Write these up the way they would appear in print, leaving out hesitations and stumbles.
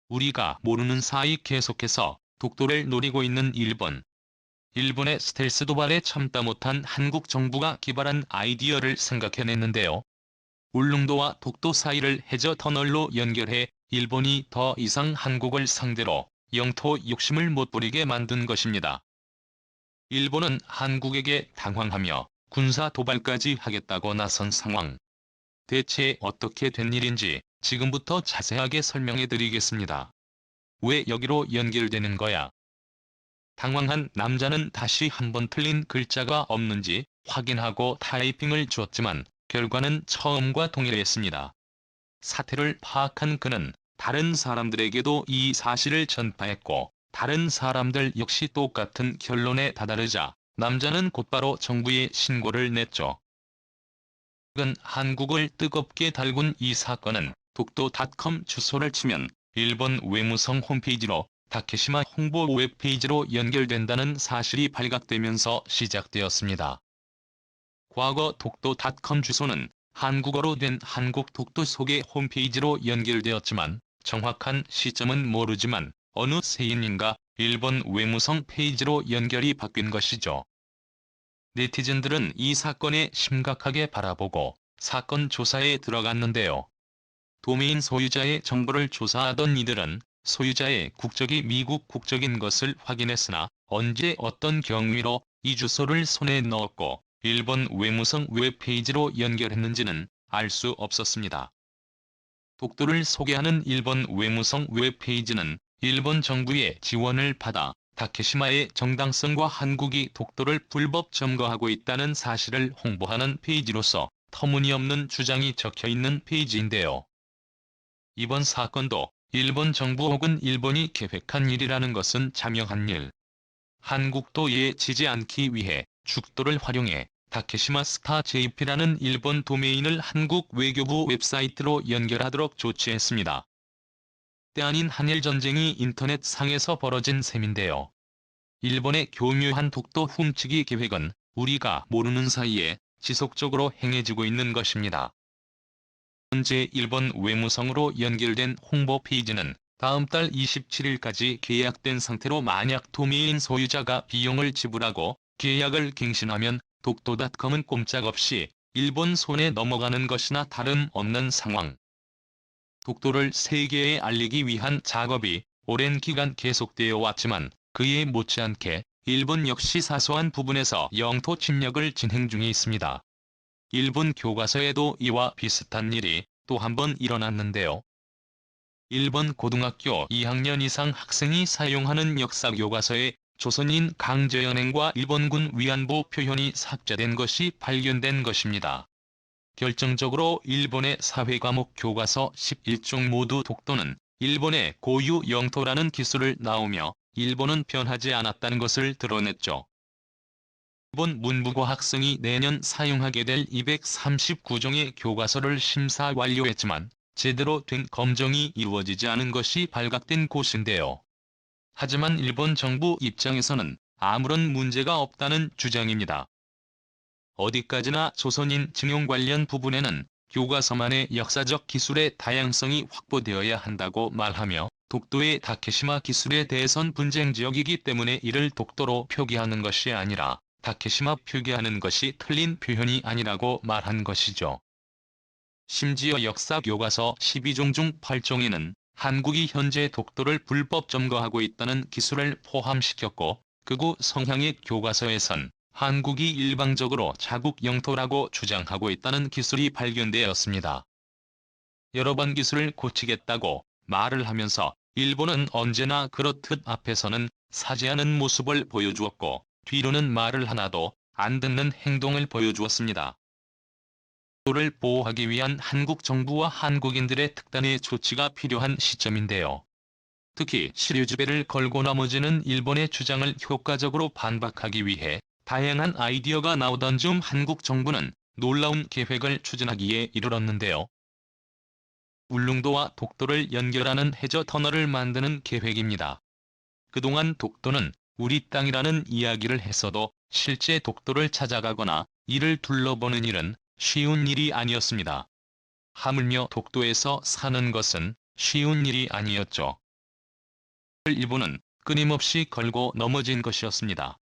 우리가 모르는 사이 계속해서 독도를 노리고 있는 일본. 일본의 스텔스 도발에 참다 못한 한국 정부가 개발한 아이디어를 생각해냈는데요. 울릉도와 독도 사이를 해저 터널로 연결해 일본이 더 이상 한국을 상대로 영토 욕심을 못 부리게 만든 것입니다. 일본은 한국에게 당황하며 군사 도발까지 하겠다고 나선 상황. 대체 어떻게 된 일인지 지금부터 자세하게 설명해 드리겠습니다. 왜 여기로 연결되는 거야? 당황한 남자는 다시 한번 틀린 글자가 없는지 확인하고 타이핑을 주었지만 결과는 처음과 동일했습니다. 사태를 파악한 그는 다른 사람들에게도 이 사실을 전파했고 다른 사람들 역시 똑같은 결론에 다다르자 남자는 곧바로 정부에 신고를 냈죠. 최근 한국을 뜨겁게 달군 이 사건은 독도닷컴 주소를 치면 일본 외무성 홈페이지로 다케시마 홍보 웹페이지로 연결된다는 사실이 발각되면서 시작되었습니다. 과거 독도닷컴 주소는 한국어로 된 한국 독도 소개 홈페이지로 연결되었지만 정확한 시점은 모르지만 어느 세인인가 일본 외무성 페이지로 연결이 바뀐 것이죠. 네티즌들은 이 사건에 심각하게 바라보고 사건 조사에 들어갔는데요. 도메인 소유자의 정보를 조사하던 이들은 소유자의 국적이 미국 국적인 것을 확인했으나 언제 어떤 경위로 이 주소를 손에 넣었고 일본 외무성 웹페이지로 연결했는지는 알 수 없었습니다. 독도를 소개하는 일본 외무성 웹페이지는 일본 정부의 지원을 받아 다케시마의 정당성과 한국이 독도를 불법 점거하고 있다는 사실을 홍보하는 페이지로서 터무니없는 주장이 적혀있는 페이지인데요. 이번 사건도 일본 정부 혹은 일본이 계획한 일이라는 것은 자명한 일. 한국도 이에 지지 않기 위해 죽도를 활용해 다케시마 스타 JP라는 일본 도메인을 한국 외교부 웹사이트로 연결하도록 조치했습니다. 때 아닌 한일전쟁이 인터넷상에서 벌어진 셈인데요. 일본의 교묘한 독도 훔치기 계획은 우리가 모르는 사이에 지속적으로 행해지고 있는 것입니다. 현재 일본 외무성으로 연결된 홍보 페이지는 다음 달 27일까지 계약된 상태로 만약 도메인 소유자가 비용을 지불하고 계약을 갱신하면 독도닷컴은 꼼짝없이 일본 손에 넘어가는 것이나 다름없는 상황. 독도를 세계에 알리기 위한 작업이 오랜 기간 계속되어 왔지만 그에 못지않게 일본 역시 사소한 부분에서 영토 침략을 진행 중에 있습니다. 일본 교과서에도 이와 비슷한 일이 또 한 번 일어났는데요. 일본 고등학교 2학년 이상 학생이 사용하는 역사 교과서에 조선인 강제연행과 일본군 위안부 표현이 삭제된 것이 발견된 것입니다. 결정적으로 일본의 사회과목 교과서 11종 모두 독도는 일본의 고유 영토라는 기술을 나오며 일본은 변하지 않았다는 것을 드러냈죠. 일본 문부고 학생이 내년 사용하게 될 239종의 교과서를 심사 완료했지만 제대로 된 검정이 이루어지지 않은 것이 발각된 곳인데요. 하지만 일본 정부 입장에서는 아무런 문제가 없다는 주장입니다. 어디까지나 조선인 징용 관련 부분에는 교과서만의 역사적 기술의 다양성이 확보되어야 한다고 말하며 독도의 다케시마 기술에 대해선 분쟁 지역이기 때문에 이를 독도로 표기하는 것이 아니라 다케시마 표기하는 것이 틀린 표현이 아니라고 말한 것이죠. 심지어 역사 교과서 12종 중 8종에는 한국이 현재 독도를 불법 점거하고 있다는 기술을 포함시켰고 극우 성향의 교과서에선 한국이 일방적으로 자국 영토라고 주장하고 있다는 기술이 발견되었습니다. 여러 번 기술을 고치겠다고 말을 하면서 일본은 언제나 그렇듯 앞에서는 사죄하는 모습을 보여주었고 뒤로는 말을 하나도 안 듣는 행동을 보여주었습니다. 독도를 보호하기 위한 한국 정부와 한국인들의 특단의 조치가 필요한 시점인데요. 특히 시류지배를 걸고 넘어지는 일본의 주장을 효과적으로 반박하기 위해 다양한 아이디어가 나오던 중 한국 정부는 놀라운 계획을 추진하기에 이르렀는데요. 울릉도와 독도를 연결하는 해저 터널을 만드는 계획입니다. 그동안 독도는 우리 땅이라는 이야기를 했어도 실제 독도를 찾아가거나 이를 둘러보는 일은 쉬운 일이 아니었습니다. 하물며 독도에서 사는 것은 쉬운 일이 아니었죠. 일본은 끊임없이 걸고 넘어진 것이었습니다.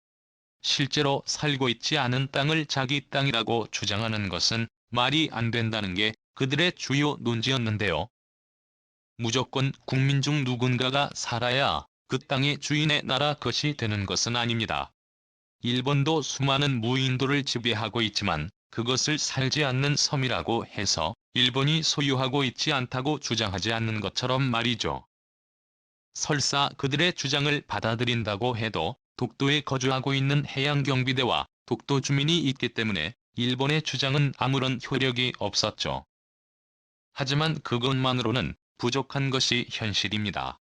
실제로 살고 있지 않은 땅을 자기 땅이라고 주장하는 것은 말이 안 된다는 게 그들의 주요 논지였는데요. 무조건 국민 중 누군가가 살아야 그 땅의 주인의 나라 것이 되는 것은 아닙니다. 일본도 수많은 무인도를 지배하고 있지만 그것을 살지 않는 섬이라고 해서 일본이 소유하고 있지 않다고 주장하지 않는 것처럼 말이죠. 설사 그들의 주장을 받아들인다고 해도 독도에 거주하고 있는 해양경비대와 독도 주민이 있기 때문에 일본의 주장은 아무런 효력이 없었죠. 하지만 그것만으로는 부족한 것이 현실입니다.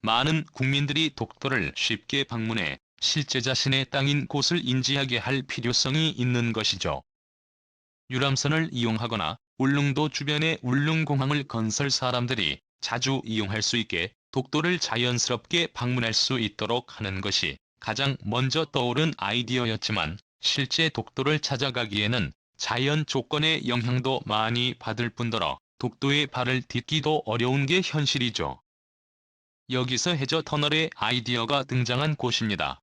많은 국민들이 독도를 쉽게 방문해 실제 자신의 땅인 곳을 인지하게 할 필요성이 있는 것이죠. 유람선을 이용하거나 울릉도 주변에 울릉공항을 건설 사람들이 자주 이용할 수 있게 독도를 자연스럽게 방문할 수 있도록 하는 것이 가장 먼저 떠오른 아이디어였지만 실제 독도를 찾아가기에는 자연 조건의 영향도 많이 받을 뿐더러 독도에 발을 딛기도 어려운 게 현실이죠. 여기서 해저터널의 아이디어가 등장한 곳입니다.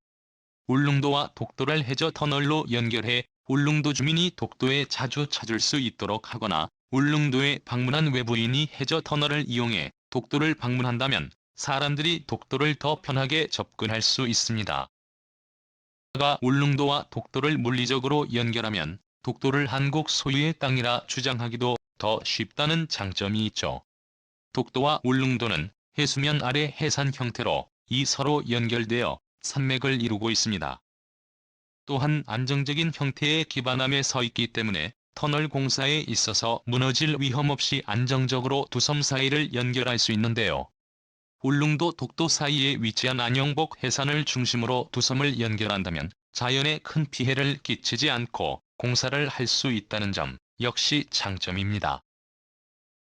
울릉도와 독도를 해저터널로 연결해 울릉도 주민이 독도에 자주 찾을 수 있도록 하거나 울릉도에 방문한 외부인이 해저터널을 이용해 독도를 방문한다면 사람들이 독도를 더 편하게 접근할 수 있습니다. 울릉도와 독도를 물리적으로 연결하면 독도를 한국 소유의 땅이라 주장하기도 더 쉽다는 장점이 있죠. 독도와 울릉도는 해수면 아래 해산 형태로 서로 연결되어 산맥을 이루고 있습니다. 또한 안정적인 형태의 기반함에 서 있기 때문에 터널 공사에 있어서 무너질 위험 없이 안정적으로 두 섬 사이를 연결할 수 있는데요. 울릉도 독도 사이에 위치한 안영복 해산을 중심으로 두 섬을 연결한다면 자연에 큰 피해를 끼치지 않고 공사를 할 수 있다는 점 역시 장점입니다.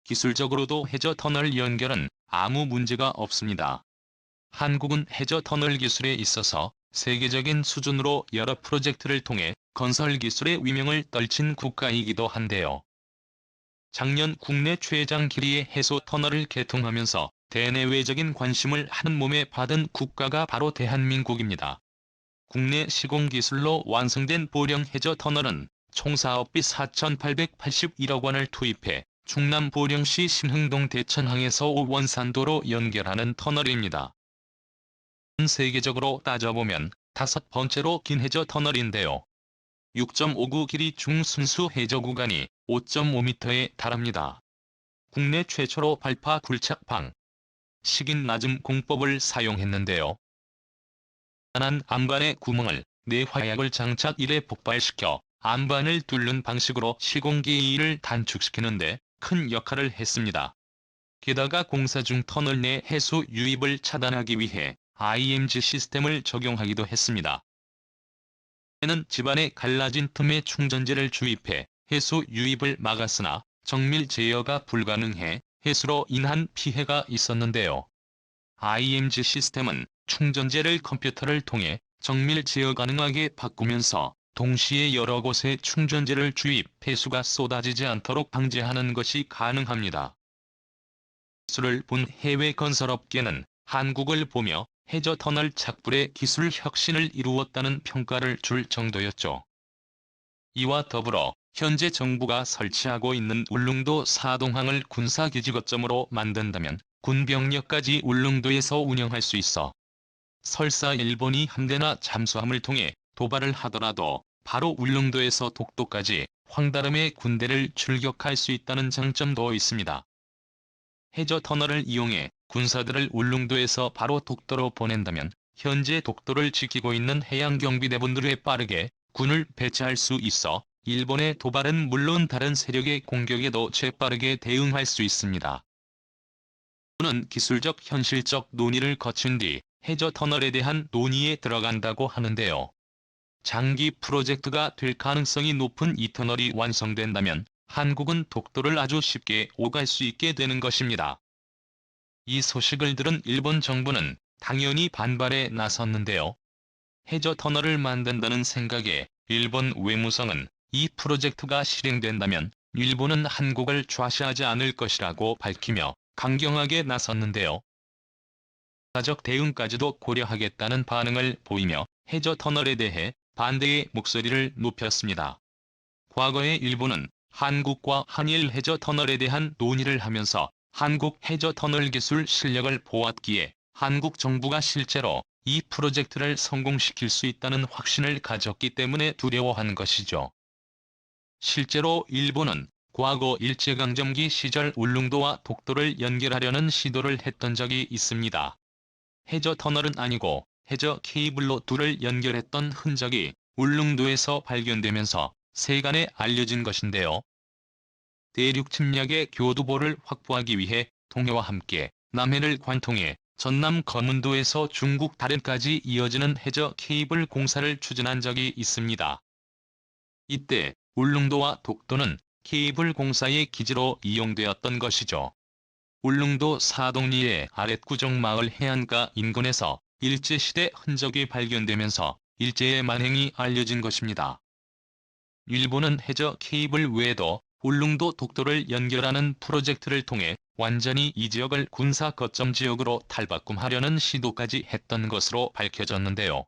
기술적으로도 해저터널 연결은 아무 문제가 없습니다. 한국은 해저터널 기술에 있어서 세계적인 수준으로 여러 프로젝트를 통해 건설 기술의 위명을 떨친 국가이기도 한데요. 작년 국내 최장 길이의 해수터널을 개통하면서 대내외적인 관심을 한몸에 받은 국가가 바로 대한민국입니다. 국내 시공기술로 완성된 보령 해저터널은 총 사업비 4,881억 원을 투입해 충남 보령시 신흥동 대천항에서 오원산도로 연결하는 터널입니다. 세계적으로 따져보면 5번째로 긴 해저터널인데요. 6.59 길이 중 순수 해저 구간이 5.5m에 달합니다. 국내 최초로 발파 굴착방, 식인 낮음 공법을 사용했는데요. 한 안반의 구멍을 내화약을 장착 이래 폭발시켜 안반을 뚫는 방식으로 시공기일을 단축시키는데 큰 역할을 했습니다. 게다가 공사 중 터널 내 해수 유입을 차단하기 위해 IMG 시스템을 적용하기도 했습니다. 는 집안에 갈라진 틈에 충전재를 주입해 해수 유입을 막았으나 정밀 제어가 불가능해 해수로 인한 피해가 있었는데요. IMG 시스템은 충전재를 컴퓨터를 통해 정밀 제어 가능하게 바꾸면서 동시에 여러 곳에 충전재를 주입, 해수가 쏟아지지 않도록 방지하는 것이 가능합니다. 기술을 본 해외 건설업계는 한국을 보며 해저터널 착불의 기술 혁신을 이루었다는 평가를 줄 정도였죠. 이와 더불어 현재 정부가 설치하고 있는 울릉도 사동항을 군사기지 거점으로 만든다면 군병력까지 울릉도에서 운영할 수 있어 설사 일본이 함대나 잠수함을 통해 도발을 하더라도 바로 울릉도에서 독도까지 황다름의 군대를 출격할 수 있다는 장점도 있습니다. 해저터널을 이용해 군사들을 울릉도에서 바로 독도로 보낸다면 현재 독도를 지키고 있는 해양경비대분들에 빠르게 군을 배치할 수 있어 일본의 도발은 물론 다른 세력의 공격에도 재빠르게 대응할 수 있습니다. 는 기술적 현실적 논의를 거친 뒤 해저터널에 대한 논의에 들어간다고 하는데요. 장기 프로젝트가 될 가능성이 높은 이 터널이 완성된다면 한국은 독도를 아주 쉽게 오갈 수 있게 되는 것입니다. 이 소식을 들은 일본 정부는 당연히 반발에 나섰는데요. 해저터널을 만든다는 생각에 일본 외무성은 이 프로젝트가 실행된다면 일본은 한국을 좌시하지 않을 것이라고 밝히며 강경하게 나섰는데요. 군사적 대응까지도 고려하겠다는 반응을 보이며 해저 터널에 대해 반대의 목소리를 높였습니다. 과거에 일본은 한국과 한일 해저 터널에 대한 논의를 하면서 한국 해저 터널 기술 실력을 보았기에 한국 정부가 실제로 이 프로젝트를 성공시킬 수 있다는 확신을 가졌기 때문에 두려워한 것이죠. 실제로 일본은 과거 일제강점기 시절 울릉도와 독도를 연결하려는 시도를 했던 적이 있습니다. 해저 터널은 아니고 해저 케이블로 둘을 연결했던 흔적이 울릉도에서 발견되면서 세간에 알려진 것인데요. 대륙 침략의 교두보를 확보하기 위해 동해와 함께 남해를 관통해 전남 검은도에서 중국 다롄까지 이어지는 해저 케이블 공사를 추진한 적이 있습니다. 이때 울릉도와 독도는 케이블 공사의 기지로 이용되었던 것이죠. 울릉도 사동리의 아랫구정 마을 해안가 인근에서 일제시대 흔적이 발견되면서 일제의 만행이 알려진 것입니다. 일본은 해저 케이블 외에도 울릉도 독도를 연결하는 프로젝트를 통해 완전히 이 지역을 군사 거점 지역으로 탈바꿈하려는 시도까지 했던 것으로 밝혀졌는데요.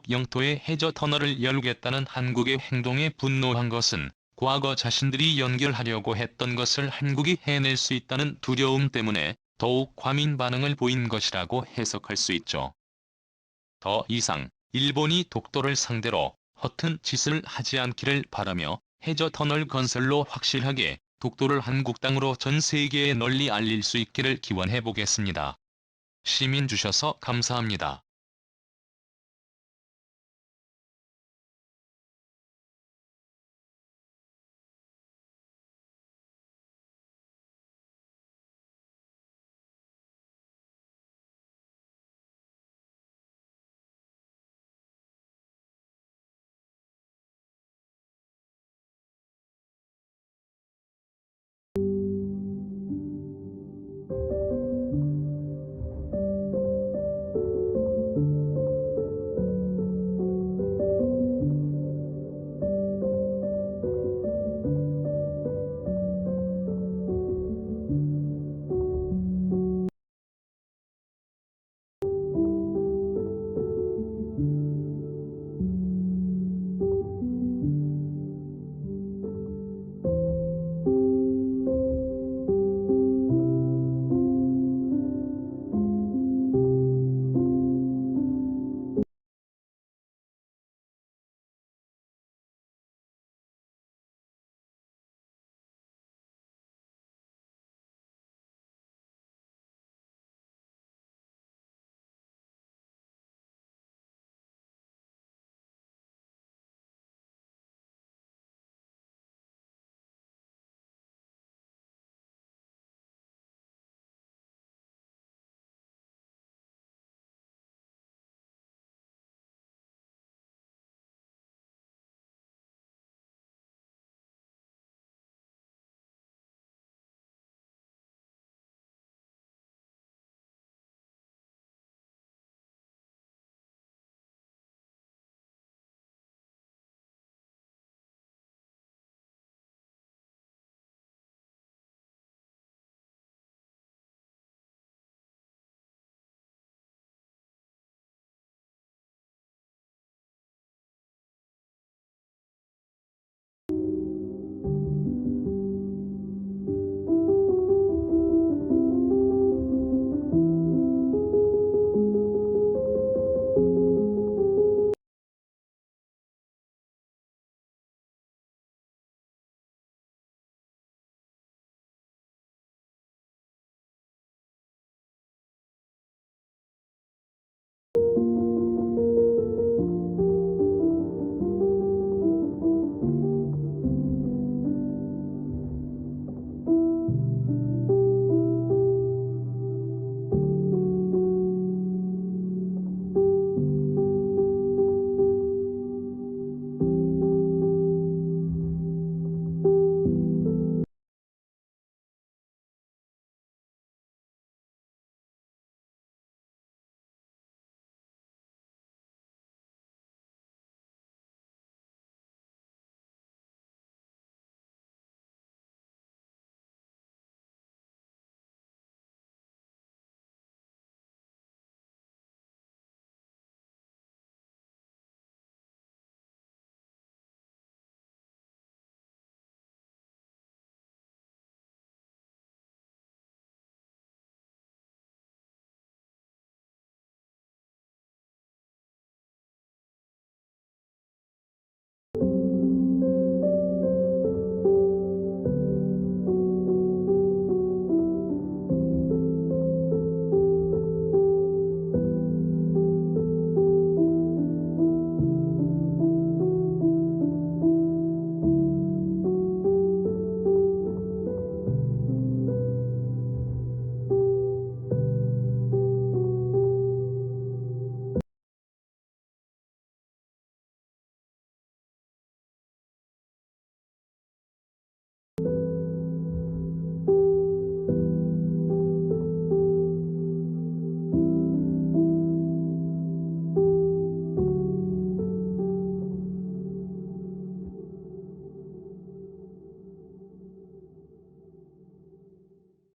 영토에 해저 터널을 열겠다는 한국의 행동에 분노한 것은 과거 자신들이 연결하려고 했던 것을 한국이 해낼 수 있다는 두려움 때문에 더욱 과민 반응을 보인 것이라고 해석할 수 있죠. 더 이상 일본이 독도를 상대로 허튼 짓을 하지 않기를 바라며 해저 터널 건설로 확실하게 독도를 한국 땅으로 전 세계에 널리 알릴 수 있기를 기원해 보겠습니다. 시민 주셔서 감사합니다.